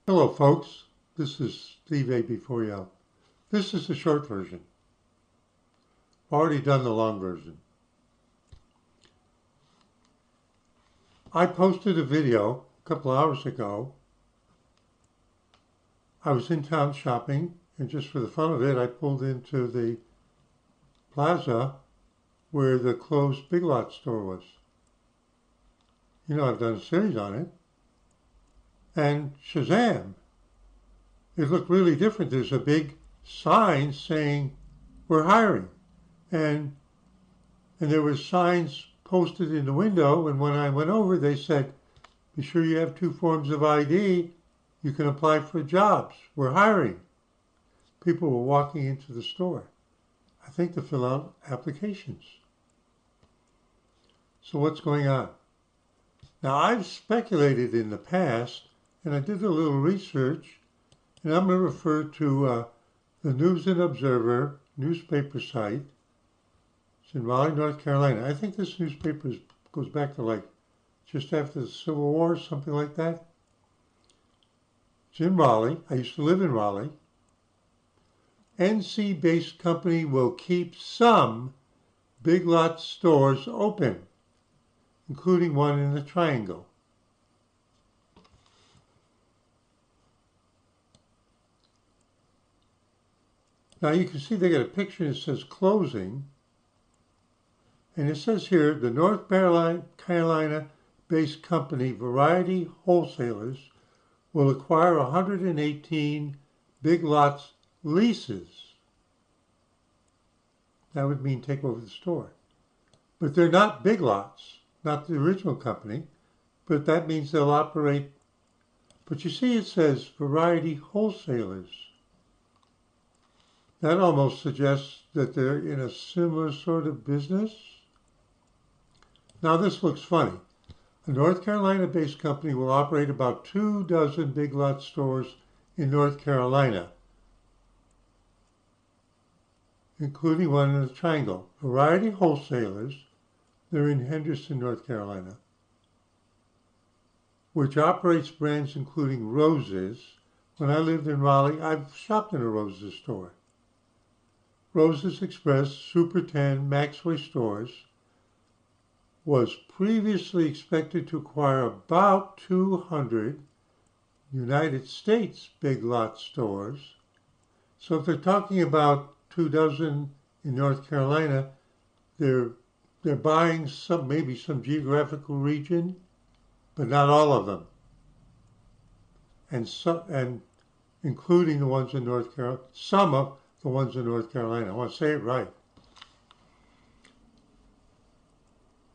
Hello folks, this is Steve A. This is the short version. I've already done the long version. I posted a video a couple hours ago. I was in town shopping, and just for the fun of it, I pulled into the plaza where the closed Big Lots store was. You know, I've done a series on it. And Shazam! It looked really different. There's a big sign saying, we're hiring. And there were signs posted in the window, and when I went over, they said, be sure you have 2 forms of ID. You can apply for jobs. We're hiring. People were walking into the store, I think, to fill out applications. So what's going on? Now, I've speculated in the past, and I did a little research, and I'm going to refer to the News and Observer newspaper site. It's in Raleigh, North Carolina. I think this newspaper goes back to like just after the Civil War, something like that. It's in Raleigh. I used to live in Raleigh. NC-based company will keep some Big Lots stores open, including one in the Triangle. Now you can see they got a picture that says closing. And it says here, the North Carolina-based company Variety Wholesalers will acquire 118 Big Lots leases. That would mean take over the store. But they're not Big Lots, not the original company, but that means they'll operate. But you see it says Variety Wholesalers. That almost suggests that they're in a similar sort of business. Now this looks funny. A North Carolina-based company will operate about 24 Big Lots stores in North Carolina, including one in the Triangle. Variety Wholesalers, they're in Henderson, North Carolina, which operates brands including Roses. When I lived in Raleigh, I've shopped in a Roses store. Roses Express, Super 10, Maxway stores was previously expected to acquire about 200 United States Big Lots stores. So if they're talking about 24 in North Carolina, they're buying maybe some geographical region, but not all of them, and including the ones in North Carolina, some of the ones in North Carolina. I want to say it right.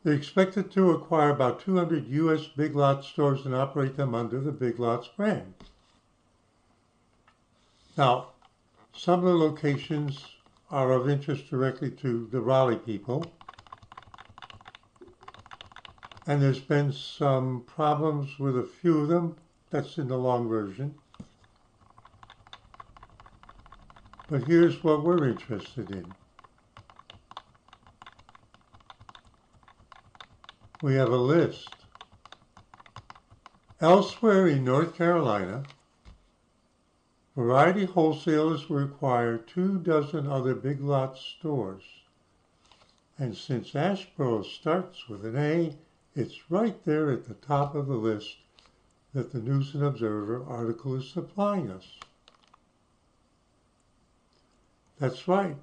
They're expected to acquire about 200 U.S. Big Lots stores and operate them under the Big Lots brand. Now, some of the locations are of interest directly to the Raleigh people. And there's been some problems with a few of them. That's in the long version. But here's what we're interested in. We have a list. Elsewhere in North Carolina, Variety Wholesalers will acquire 24 other Big Lots stores. And since Asheboro starts with an A, it's right there at the top of the list that the News and Observer article is supplying us. That's right.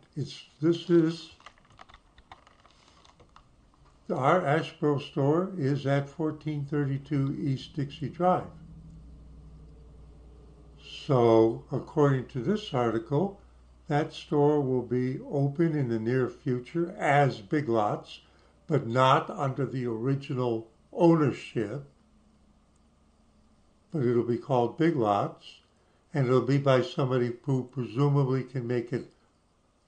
Our Asheboro store is at 1432 East Dixie Drive. So, according to this article, that store will be open in the near future as Big Lots, but not under the original ownership. But it'll be called Big Lots, and it'll be by somebody who presumably can make it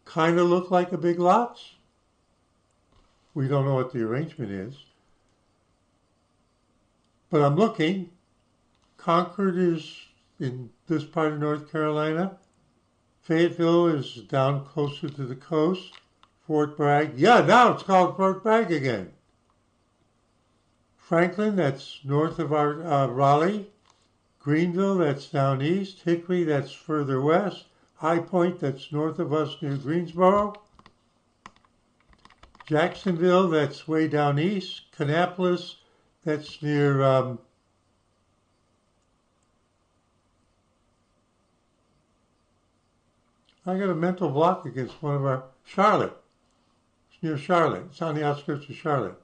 kind of look like a Big Lots. We don't know what the arrangement is. But I'm looking. Concord is in this part of North Carolina. Fayetteville is down closer to the coast. Fort Bragg. Yeah, now it's called Fort Bragg again. Franklin, that's north of our Raleigh. Greenville, that's down east. Hickory, that's further west. High Point, that's north of us near Greensboro. Jacksonville, that's way down east. Kannapolis, that's near I got a mental block against one of our Charlotte. It's near Charlotte. It's on the outskirts of Charlotte.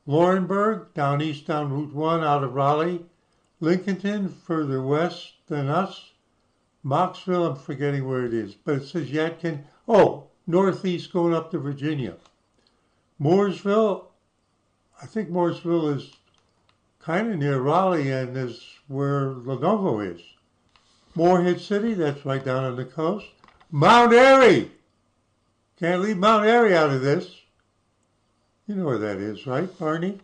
Laurinburg, down east down Route 1 out of Raleigh. Lincolnton, further west than us. Moxville, I'm forgetting where it is, but it says Yadkin. Oh, northeast going up to Virginia. Mooresville, I think Mooresville is kind of near Raleigh and is where Lenovo is. Morehead City, that's right down on the coast. Mount Airy! Can't leave Mount Airy out of this. You know where that is, right, Barney?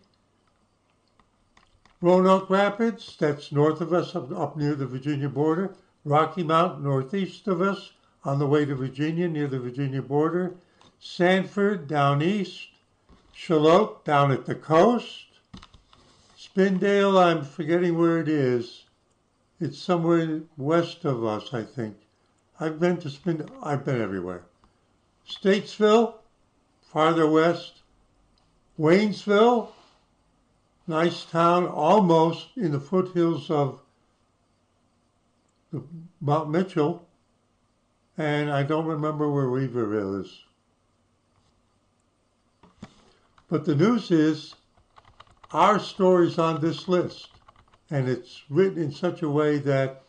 Roanoke Rapids, that's north of us, up near the Virginia border. Rocky Mount, northeast of us, on the way to Virginia, near the Virginia border. Sanford, down east. Shallotte, down at the coast. Spindale, I'm forgetting where it is. It's somewhere west of us, I think. I've been to Spindale. I've been everywhere. Statesville, farther west. Waynesville, nice town, almost in the foothills of Mount Mitchell. And I don't remember where Weaverville is. But the news is our story's on this list. And it's written in such a way that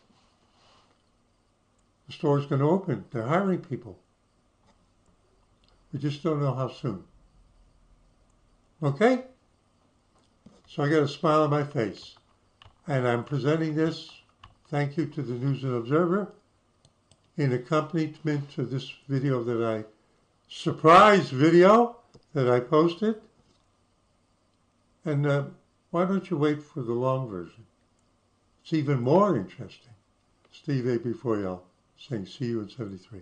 the store's going to open. They're hiring people. We just don't know how soon. Okay? So I got a smile on my face. And I'm presenting this, thank you to the News and Observer, in accompaniment to this video surprise video that I posted. And why don't you wait for the long version? It's even more interesting. Steve A. Before y'all saying see you in 73.